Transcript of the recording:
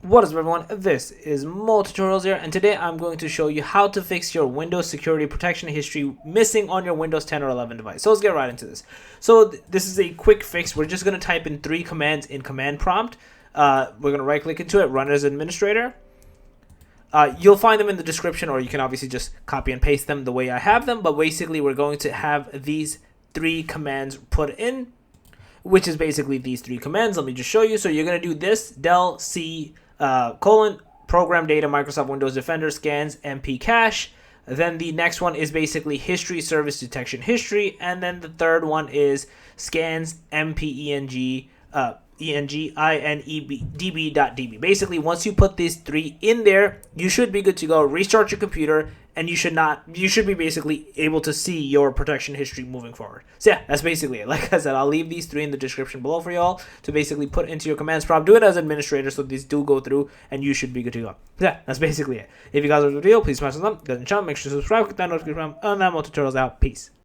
What is up, everyone? This is Tutorials here, and today I'm going to show you how to fix your Windows security protection history missing on your Windows 10 or 11 device. So let's get right into this. So this is a quick fix. We're just going to type in 3 commands in command prompt. We're going to right click into it, run as administrator. You'll find them in the description, or you can obviously just copy and paste them the way I have them. But basically we're going to have these 3 commands put in, which is basically these 3 commands. Let me just show you. So you're going to do this del c program data Microsoft Windows Defender scans MP cache. Then the next one is basically history service detection history, and then the third one is scans MP db.db. Basically, once you put these 3 in there, you should be good to go. Restart your computer, and you should be basically able to see your protection history moving forward. So yeah, that's basically it. Like I said, I'll leave these 3 in the description below for y'all to basically put into your commands prompt. Do it as administrator so these do go through, and you should be good to go. So yeah, that's basically it. If you guys like the video, please smash the thumbs up. If you guys channel, make sure to subscribe, click that notification bell, and that Tutorials out. Peace.